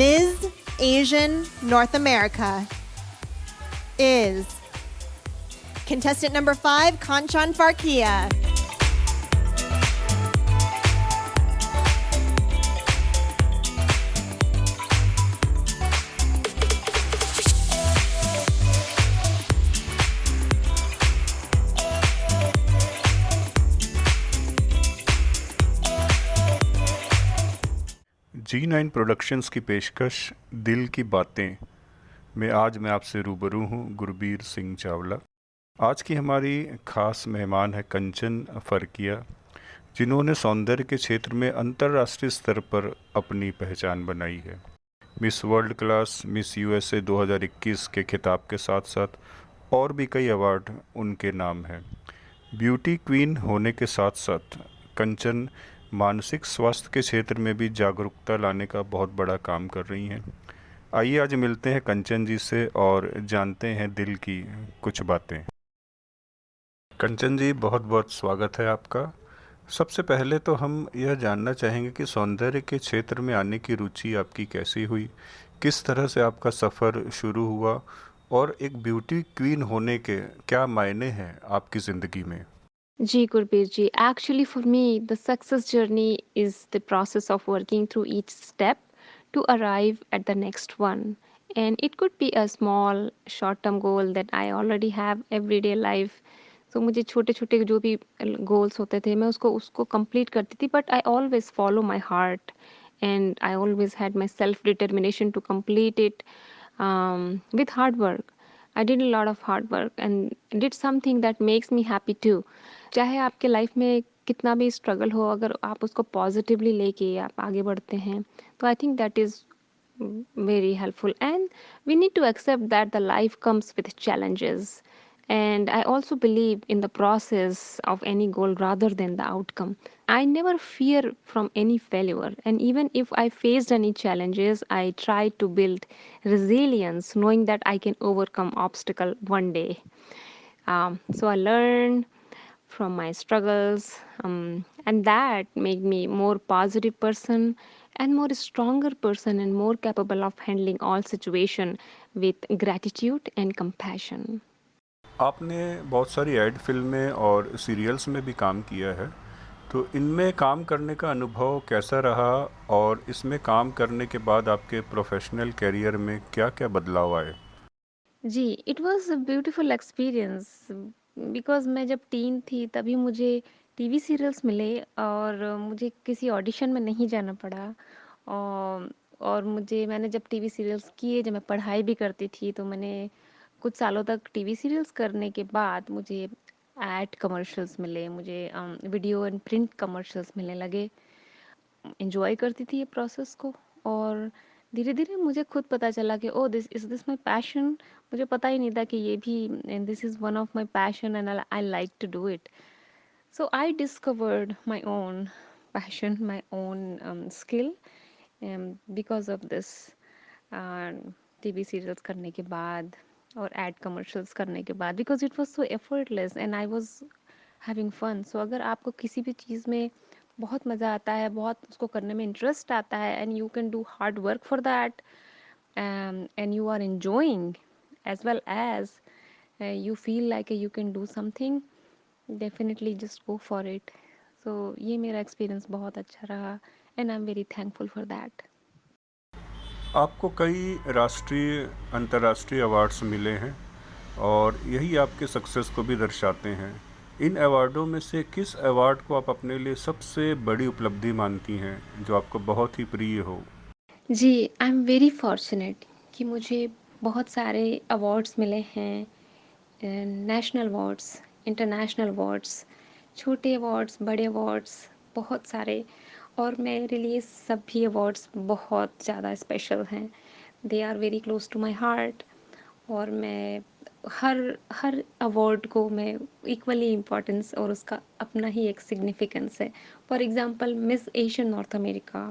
Ms. Asian North America is contestant number 5, Kanchan Farkia. G9 productions की पेशकश दिल की बातें में आज मैं आपसे रूबरू हूँ गुरबीर सिंह चावला। आज की हमारी ख़ास मेहमान है कंचन फरकिया, जिन्होंने सौंदर्य के क्षेत्र में अंतर्राष्ट्रीय स्तर पर अपनी पहचान बनाई है। Miss world class, miss USA 2021 के खिताब के साथ साथ और भी कई अवार्ड उनके नाम हैं। ब्यूटी क्वीन होने के साथ साथ कंचन मानसिक स्वास्थ्य के क्षेत्र में भी जागरूकता लाने का बहुत बड़ा काम कर रही हैं। आइए आज मिलते हैं कंचन जी से और जानते हैं दिल की कुछ बातें। कंचन जी, बहुत बहुत स्वागत है आपका। सबसे पहले तो हम यह जानना चाहेंगे कि सौंदर्य के क्षेत्र में आने की रुचि आपकी कैसी हुई, किस तरह से आपका सफ़र शुरू हुआ और एक ब्यूटी क्वीन होने के क्या मायने हैं आपकी ज़िंदगी में? Ji Gurbir ji, actually for me, the success journey is the process of working through each step to arrive at the next one. And it could be a small short-term goal that I already have everyday life. So मुझे छोटे छोटे जो भी goals होते थे मैं उसको उसको complete करती थी, but I always follow my heart and I always had my self determination to complete it with hard work. I did a lot of hard work and did something that makes me happy too. चाहे आपके life में कितना भी struggle हो, अगर आप उसको positively लेके आप आगे बढ़ते हैं, तो I think that is very helpful. And we need to accept that the life comes with challenges, and I also believe in the process of any goal rather than the outcome. I never fear from any failure, and even if I faced any challenges, I try to build resilience knowing that I can overcome obstacle one day. So I learned from my struggles, and that made me more positive person and more stronger person and more capable of handling all situation with gratitude and compassion. आपने बहुत सारी add फिल्में और serials में भी काम किया है, तो इनमें काम करने का अनुभव कैसा रहा और इसमें काम करने के बाद आपके प्रोफेशनल करियर में क्या-क्या बदलाव आए? जी, it was a beautiful experience because मैं जब टीन थी तभी मुझे टीवी सीरियल्स मिले और मुझे किसी ऑडिशन में नहीं जाना पड़ा। और मैंने जब टीवी सीरियल्स किए, जब मैं पढ़ाई भी करती थी, तो मैंने कुछ सालों तक टीवी सीरियल्स करने के बाद मुझे एड कमर्शियल्स मिले, मुझे वीडियो एंड प्रिंट कमर्शियल्स मिलने लगे। एन्जॉय करती थी ये प्रोसेस को, और धीरे-धीरे मुझे खुद पता चला कि ओह! This my passion. मुझे पता ही नहीं था कि ये भी this is one of my passion and I like to do it. So I discovered my own passion, my own skill because of this uh, TV serials करने के बाद और ad commercials करने के बाद, because it was so effortless and I was having fun. So अगर आपको किसी भी चीज़ में बहुत मज़ा आता है, बहुत उसको करने में इंटरेस्ट आता है, and you can do hard work for that, and you are enjoying as well as you feel like you can do something, definitely just go for it. So ये मेरा एक्सपीरियंस बहुत अच्छा रहा and I am very thankful for that. आपको कई राष्ट्रीय, अंतर्राष्ट्रीय awards मिले हैं और यही आपके सक्सेस को भी दर्शाते हैं। इन अवार्डों में से किस अवार्ड को आप अपने लिए सबसे बड़ी उपलब्धि मानती हैं, जो आपको बहुत ही प्रिय हो? जी, आई एम वेरी फॉर्चुनेट कि मुझे बहुत सारे अवार्ड्स मिले हैं, नेशनल अवार्ड्स, इंटरनेशनल अवार्ड्स, छोटे अवार्ड्स, बड़े अवार्ड्स, बहुत सारे। और मेरे लिए सभी अवार्ड्स बहुत ज़्यादा स्पेशल हैं। They are very close to my heart, और मैं हर हर अवार्ड को मैं इक्वली इम्पोर्टेंस, और उसका अपना ही एक सिग्निफिकेंस है। For example miss Asian north America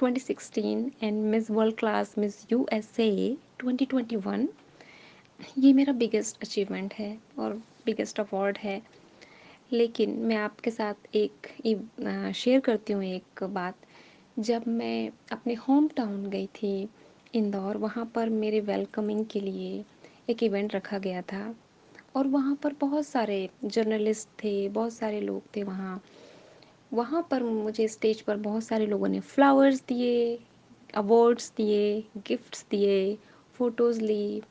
2016 and miss world class miss USA 2021, ये मेरा बिगेस्ट अचीवमेंट है और बिगेस्ट अवार्ड है। लेकिन मैं आपके साथ एक शेयर करती हूँ एक बात। जब मैं अपने होम टाउन गई थी इंदौर, वहाँ पर मेरे वेलकमिंग के लिए एक इवेंट रखा गया था और वहाँ पर बहुत सारे जर्नलिस्ट थे, बहुत सारे लोग थे वहाँ। वहाँ पर मुझे स्टेज पर बहुत सारे लोगों ने फ्लावर्स दिए, अवार्ड्स दिए, गिफ्ट्स दिए, फ़ोटोज़ ली,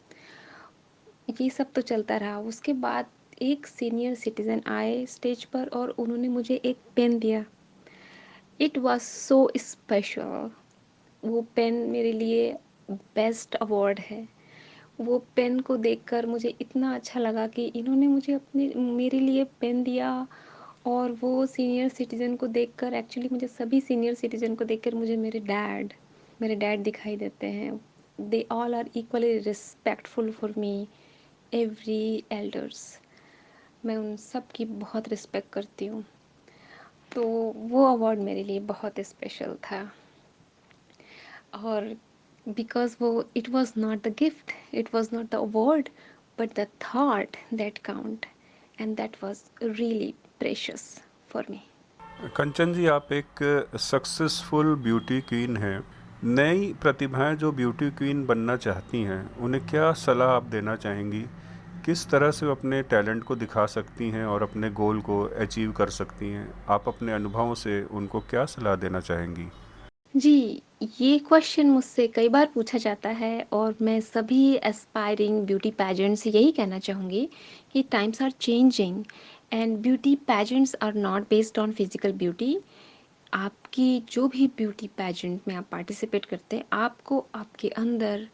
ये सब तो चलता रहा। उसके बाद एक सीनियर सिटीज़न आए स्टेज पर और उन्होंने मुझे एक पेन दिया। It was so special. वो पेन मेरे लिए बेस्ट अवार्ड है। वो पेन को देखकर मुझे इतना अच्छा लगा कि इन्होंने मुझे अपने मेरे लिए पेन दिया। और वो सीनियर सिटीज़न को देखकर, एक्चुअली मुझे सभी सीनियर सिटीज़न को देखकर मुझे मेरे डैड दिखाई देते हैं। They all are equally respectful for me, every elders. मैं उन सब की बहुत रिस्पेक्ट करती हूँ। तो वो अवार्ड मेरे लिए बहुत स्पेशल था। और बिकॉज वो, it was not the gift, it was not the award, but the thought that count, and that was really precious for me. Kanchan ji, आप एक सक्सेसफुल ब्यूटी क्वीन हैं। नई प्रतिभाएं जो ब्यूटी क्वीन बनना चाहती हैं, उन्हें क्या सलाह आप देना चाहेंगी? किस तरह से वो अपने टैलेंट को दिखा सकती हैं और अपने गोल को अचीव कर सकती हैं? आप अपने अनुभवों से उनको क्या सलाह देना चाहेंगी? जी, ये क्वेश्चन मुझसे कई बार पूछा जाता है और मैं सभी एस्पायरिंग ब्यूटी पैजेंट से यही कहना चाहूँगी कि times are changing and beauty pageants are not based on physical beauty. आपकी जो भी ब्यूटी पैजेंट में आप पार्टिसिपेट करते हैं, आपको आपके अंदर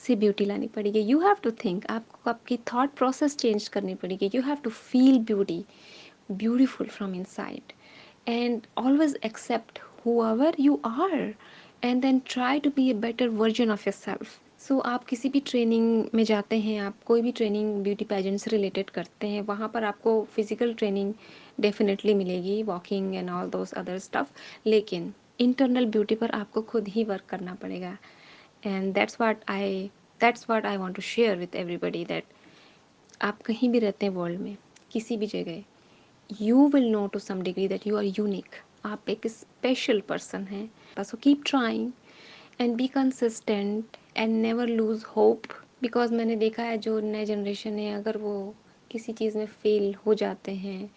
से ब्यूटी लानी पड़ेगी। यू हैव टू थिंक, आपको आपकी थॉट प्रोसेस चेंज करनी पड़ेगी। You have to feel beauty, beautiful from inside, and always accept whoever you are and then try to be a better version of yourself. सो आप किसी भी training में जाते हैं, आप कोई भी ट्रेनिंग ब्यूटी पैजेंट से रिलेटेड करते हैं, वहाँ पर आपको फिजिकल ट्रेनिंग डेफिनेटली मिलेगी, walking and all those other stuff, लेकिन इंटरनल ब्यूटी पर आपको खुद ही वर्क करना पड़ेगा। And that's what I want to share with everybody, that आप कहीं भी रहते हैं वर्ल्ड में, किसी भी जगह, you will know to some degree that you are unique. आप एक स्पेशल पर्सन हैं। So keep trying and be consistent and never lose hope. Because मैंने देखा है जो नए जनरेशन है, अगर वो किसी चीज़ में फेल हो जाते हैं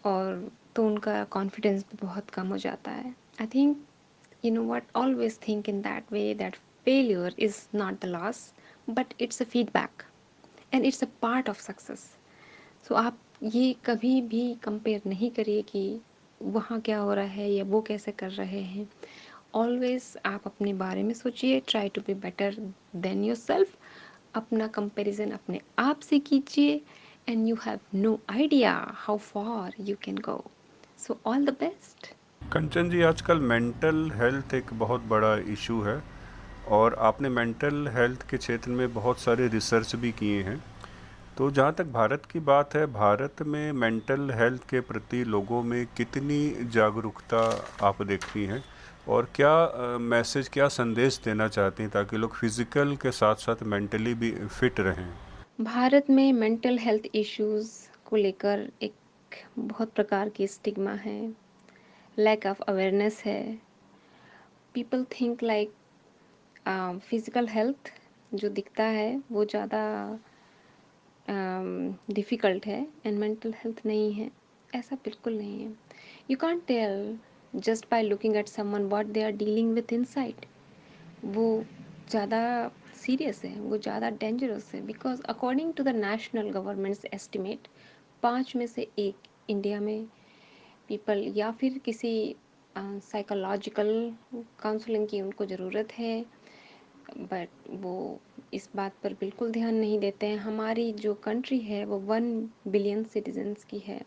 और तो उनका कॉन्फिडेंस भी बहुत कम हो जाता है। I think, you know what, always think in that way, that failure is not the loss, but it's a feedback and it's a part of success. सो आप ये कभी भी कंपेयर नहीं करिए कि वहाँ क्या हो रहा है या वो कैसे कर रहे हैं। ऑलवेज आप अपने बारे में सोचिए, try to be better than yourself. अपना कंपेरिजन अपने आप से कीजिए and you have no idea how far you can go. So all the best. Kanchan ji, आजकल मेंटल हेल्थ एक बहुत बड़ा इशू है और आपने मेंटल हेल्थ के क्षेत्र में बहुत सारे रिसर्च भी किए हैं। तो जहाँ तक भारत की बात है, भारत में मेंटल हेल्थ के प्रति लोगों में कितनी जागरूकता आप देखती हैं और क्या मैसेज, क्या संदेश देना चाहती हैं ताकि लोग फिज़िकल के साथ साथ मेंटली भी फिट रहें? भारत में मेंटल हेल्थ इश्यूज़ को लेकर एक बहुत प्रकार की स्टिग्मा है, लैक ऑफ अवेयरनेस है। People think like physical health जो दिखता है वो ज़्यादा डिफ़िकल्ट है एंड मेंटल हेल्थ नहीं है। ऐसा बिल्कुल नहीं है। You can't tell just by looking at someone what they are dealing with inside. वो ज़्यादा सीरियस है, वो ज़्यादा डेंजरस है। Because according to the national government's estimate, 5 में से 1 इंडिया में पीपल या फिर किसी साइकोलॉजिकल काउंसलिंग की उनको ज़रूरत है, बट वो इस बात पर बिल्कुल ध्यान नहीं देते हैं। हमारी जो कंट्री है वो 1 बिलियन सिटीजन्स की है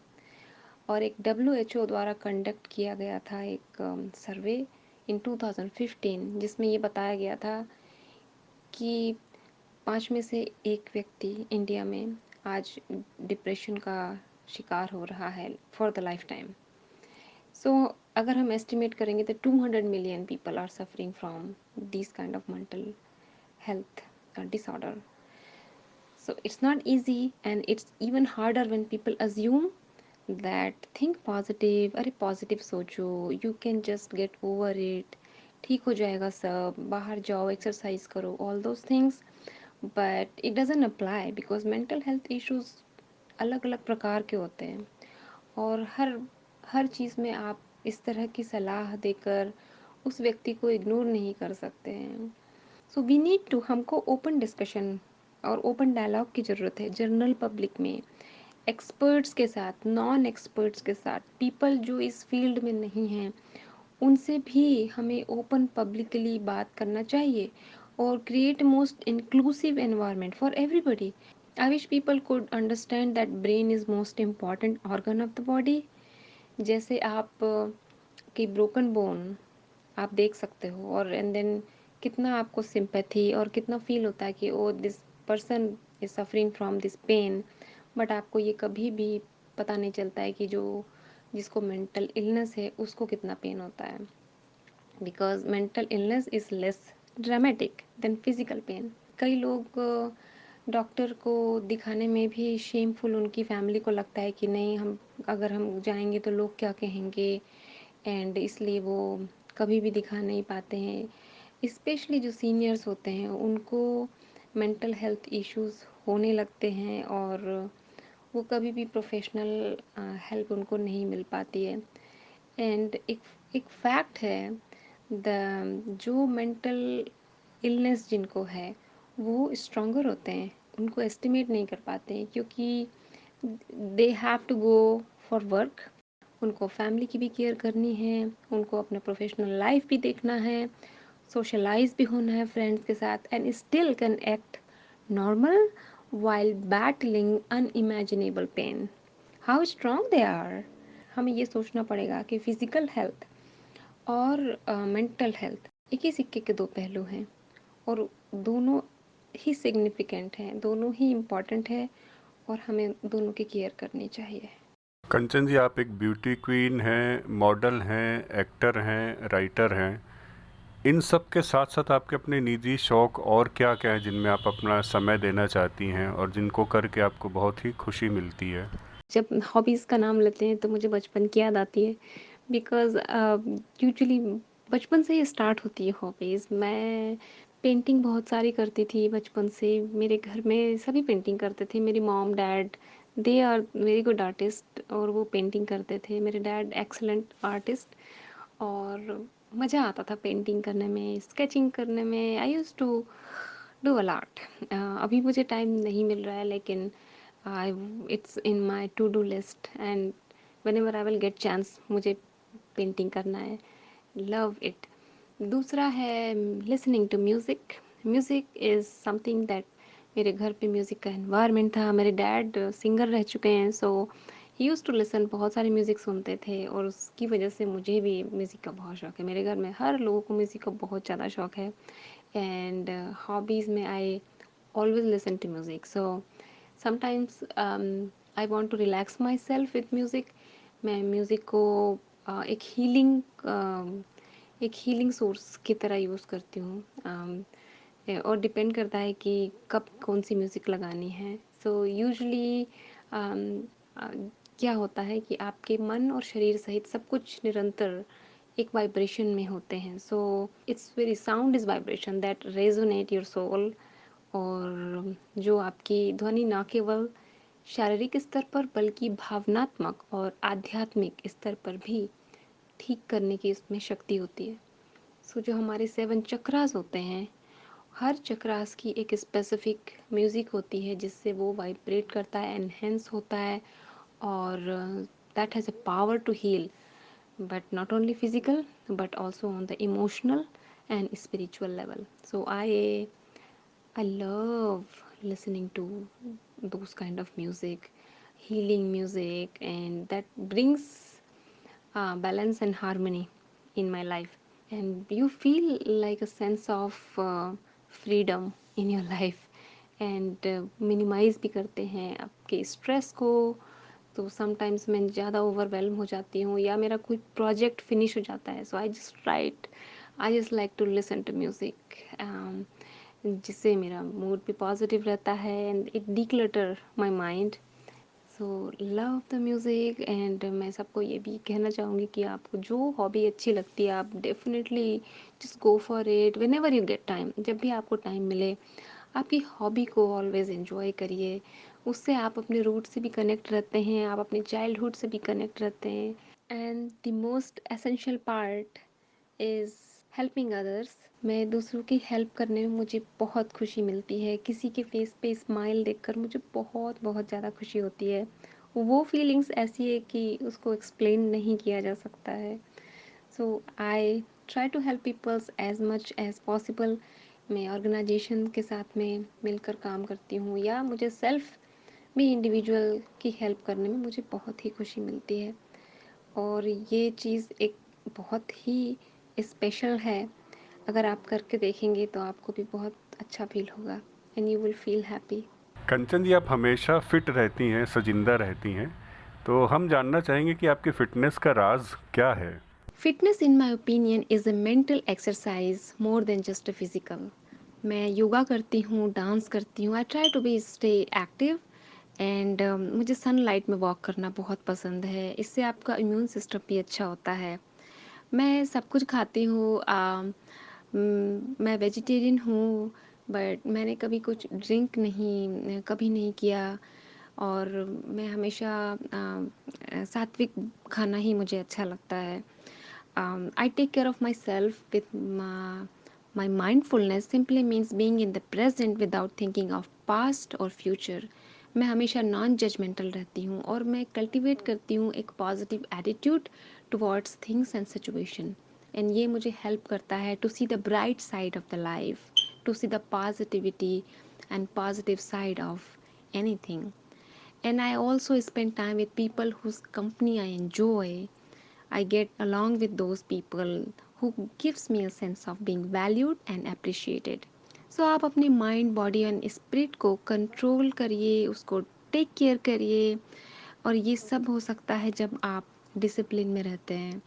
और एक WHO द्वारा कंडक्ट किया गया था एक सर्वे इन 2015, जिसमें ये बताया गया था कि 5 में से 1 व्यक्ति इंडिया में आज डिप्रेशन का शिकार हो रहा है for the lifetime. So अगर हम एस्टिमेट करेंगे तो 200 million people are suffering from this kind of mental health disorder. So it's not easy and it's even harder when people assume that think positive, अरे positive सोचो, you can just get over it, ठीक हो जाएगा सब, बाहर जाओ, exercise करो, all those things, but it doesn't apply because mental health issues अलग अलग प्रकार के होते हैं, और हर चीज़ में आप इस तरह की सलाह देकर उस व्यक्ति को इग्नोर नहीं कर सकते हैं। सो वी नीड टू, हमको ओपन डिस्कशन और ओपन डायलॉग की ज़रूरत है जनरल पब्लिक में, एक्सपर्ट्स के साथ, नॉन एक्सपर्ट्स के साथ, पीपल जो इस फील्ड में नहीं हैं उनसे भी हमें ओपन पब्लिकली बात करना चाहिए, और create most inclusive environment for everybody. I wish people could understand that brain is most important organ of the body. जैसे आप की ब्रोकन बोन आप देख सकते हो, और एंड देन कितना आपको सिंपैथी और कितना फील होता है कि oh this person is suffering from this pain, but आपको ये कभी भी पता नहीं चलता है कि जो जिसको मेंटल इलनेस है उसको कितना पेन होता है, because mental illness is less dramatic than physical pain. कई लोग डॉक्टर को दिखाने में भी शेमफुल, उनकी फैमिली को लगता है कि नहीं, हम अगर हम जाएंगे तो लोग क्या कहेंगे, एंड इसलिए वो कभी भी दिखा नहीं पाते हैं। स्पेशली जो सीनियर्स होते हैं उनको मेंटल हेल्थ इश्यूज होने लगते हैं, और वो कभी भी प्रोफेशनल हेल्प उनको नहीं मिल पाती है। एंड एक फैक्ट है, जो मेंटल इलनेस जिनको है वो स्ट्रॉन्गर होते हैं, उनको एस्टिमेट नहीं कर पाते हैं, क्योंकि they have to go for work, उनको फैमिली की भी केयर करनी है, उनको अपना प्रोफेशनल लाइफ भी देखना है, सोशलाइज भी होना है फ्रेंड्स के साथ, and still can act normal while battling unimaginable pain. How strong they are. हमें ये सोचना पड़ेगा कि फिजिकल हेल्थ और मेंटल हेल्थ एक ही सिक्के के दो पहलू हैं, और दोनों ही सिग्निफिकेंट हैं, दोनों ही इम्पॉर्टेंट है, और हमें दोनों की केयर करनी चाहिए। कंचन जी, आप एक ब्यूटी क्वीन हैं, मॉडल हैं, एक्टर हैं, राइटर हैं। इन सब के साथ साथ आपके अपने निजी शौक और क्या क्या हैं जिनमें आप अपना समय देना चाहती हैं और जिनको करके आपको बहुत ही खुशी मिलती है? जब हॉबीज़ का नाम लेते हैं तो मुझे बचपन की याद आती है, बिकॉज़ यूजुअली बचपन से ही स्टार्ट होती है हॉबीज़। मैं पेंटिंग बहुत सारी करती थी बचपन से, मेरे घर में सभी पेंटिंग करते थे, मेरी mom dad they are very good artist, और वो पेंटिंग करते थे, मेरे डैड एक्सीलेंट आर्टिस्ट, और मज़ा आता था पेंटिंग करने में, स्केचिंग करने में। I use to do a lot. अभी मुझे टाइम नहीं मिल रहा है, लेकिन I it's in my to do list, and whenever I will get chance मुझे पेंटिंग करना है। Love it. दूसरा है listening to music. Music is something that, मेरे घर पे म्यूज़िक का एनवायरनमेंट था, मेरे डैड सिंगर रह चुके हैं, सो ही यूज़ टू लिसन, बहुत सारी म्यूज़िक सुनते थे, और उसकी वजह से मुझे भी म्यूज़िक का बहुत शौक है। मेरे घर में हर लोगों को म्यूज़िक का बहुत ज़्यादा शौक है, एंड हॉबीज़ में आई always listen to music. So sometimes I want to relax myself with music. मैं म्यूज़िक को एक हीलिंग सोर्स की तरह यूज़ करती हूँ, और डिपेंड करता है कि कब कौन सी म्यूज़िक लगानी है। सो यूजुअली क्या होता है कि आपके मन और शरीर सहित सब कुछ निरंतर एक वाइब्रेशन में होते हैं। So it's very, sound is vibration that resonate your soul, और जो आपकी ध्वनि ना केवल शारीरिक स्तर पर बल्कि भावनात्मक और आध्यात्मिक स्तर पर भी ठीक करने की इसमें शक्ति होती है। सो जो हमारे 7 चक्रास होते हैं, हर चक्रास की एक स्पेसिफिक म्यूज़िक होती है जिससे वो वाइब्रेट करता है, एनहेंस होता है, और that has a power to heal, but not only physical but also on the emotional and spiritual level. So I love listening to those kind of music, healing music, and that brings balance and harmony in my life, and you feel like a sense of freedom in your life, and minimize भी करते हैं आपके stress को। तो sometimes मैं ज़्यादा overwhelm हो जाती हूँ, या मेरा कोई प्रोजेक्ट फिनिश हो जाता है, so I just like to listen to music, जिससे मेरा मूड भी पॉजिटिव रहता है, and it declutter my mind. So love the music and मैं सबको ये भी कहना चाहूँगी कि आपको जो हॉबी अच्छी लगती है आप definitely just go for it when ever you get time. जब भी आपको टाइम मिले आपकी हॉबी को ऑलवेज़ एंजॉय करिए। उससे आप अपने रूट से भी कनेक्ट रहते हैं, आप अपने चाइल्डहुड से भी कनेक्ट रहते हैं। And the most essential part is helping others. मैं दूसरों की हेल्प करने में मुझे बहुत खुशी मिलती है। किसी के फेस पे स्माइल देखकर मुझे बहुत बहुत ज़्यादा खुशी होती है। वो फीलिंग्स ऐसी है कि उसको एक्सप्लेन नहीं किया जा सकता है। So I try to help peoples as much as possible. मैं ऑर्गेनाइजेशन के साथ में मिलकर काम करती हूँ या मुझे सेल्फ भी इंडिविजुअल की हेल्प करने में मुझे बहुत ही खुशी मिलती है। और ये चीज़ एक बहुत ही स्पेशल है। अगर आप करके देखेंगे तो आपको भी बहुत अच्छा फील होगा and you will feel happy. Kanchan ji, आप हमेशा फिट रहती हैं, सजिंदा रहती हैं, तो हम जानना चाहेंगे कि आपकी फ़िटनेस का राज़ क्या है? Fitness in my opinion is a mental exercise more than just a physical. मैं योगा करती हूँ, डांस करती हूँ, I try to be stay active and मुझे सनलाइट में वॉक करना बहुत पसंद है। इससे आपका इम्यून सिस्टम भी अच्छा होता है। मैं सब कुछ खाती हूँ। मैं वेजिटेरियन हूँ बट मैंने कभी कुछ ड्रिंक नहीं कभी नहीं किया और मैं हमेशा सात्विक खाना ही मुझे अच्छा लगता है। I take care of myself with my mindfulness simply means being in the present without thinking of past or future। मैं हमेशा नॉन जजमेंटल रहती हूँ और मैं कल्टीवेट करती हूँ एक positive attitude towards things and situation. And ये मुझे हेल्प करता है to see the bright side of the life, to see the positivity and positive side of anything. And I also spend time with people whose company I enjoy. I get along with those people who gives me a sense of being valued and appreciated. So आप अपने mind body and spirit को control करिए, उसको take care करिए और ये सब हो सकता है जब आप डिसिप्लिन में रहते हैं।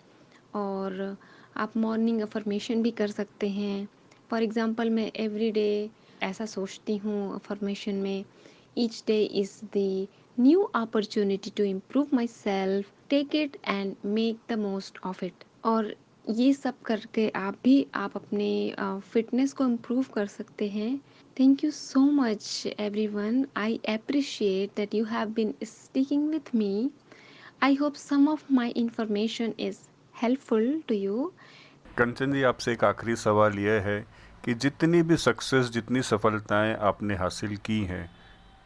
और आप मॉर्निंग अफर्मेशन भी कर सकते हैं। फॉर एग्ज़ाम्पल मैं एवरी डे ऐसा सोचती हूँ अफर्मेशन में, each day is the new opportunity to improve myself, take it and make the most of it. और ये सब करके आप अपने फिटनेस को इम्प्रूव कर सकते हैं। Thank you so much everyone. I appreciate that you have been speaking with me. I hope some of my information is helpful to you. कंचन जी, आपसे एक आखिरी सवाल यह है कि जितनी भी सक्सेस, जितनी सफलताएं आपने हासिल की हैं,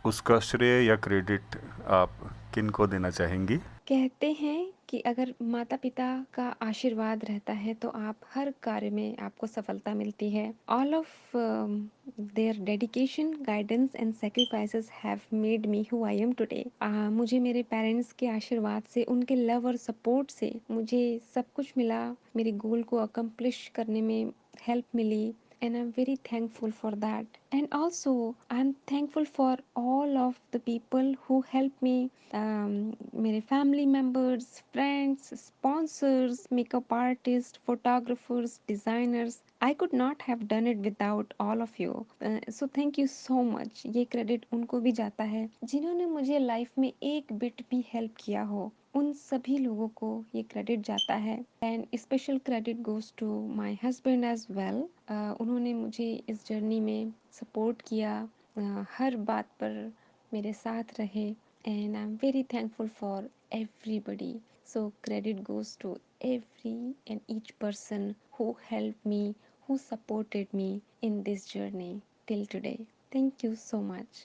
उसका श्रेय या क्रेडिट आप किन को देना चाहेंगी? कहते हैं कि अगर माता पिता का आशीर्वाद रहता है तो आप हर कार्य में आपको सफलता मिलती है। All of their dedication, guidance and sacrifices have made me who I am today. मुझे मेरे पेरेंट्स के आशीर्वाद से, उनके लव और सपोर्ट से मुझे सब कुछ मिला। मेरे गोल को अकम्प्लिश करने में हेल्प मिली and I'm very thankful for that. And also, I'm thankful for all of the people who helped me, मेरे family members, friends, sponsors, makeup artists, photographers, designers. I could not have done it without all of you. So thank you so much. ये credit उनको भी जाता है जिन्होंने मुझे life में एक बिट भी हेल्प किया हो। उन सभी लोगों को ये क्रेडिट जाता है and special credit goes to my husband as well. उन्होंने मुझे इस जर्नी में सपोर्ट किया, हर बात पर मेरे साथ रहे and I am very thankful for everybody. So credit goes to every and each person who helped me, who supported me in this journey till today. Thank you so much.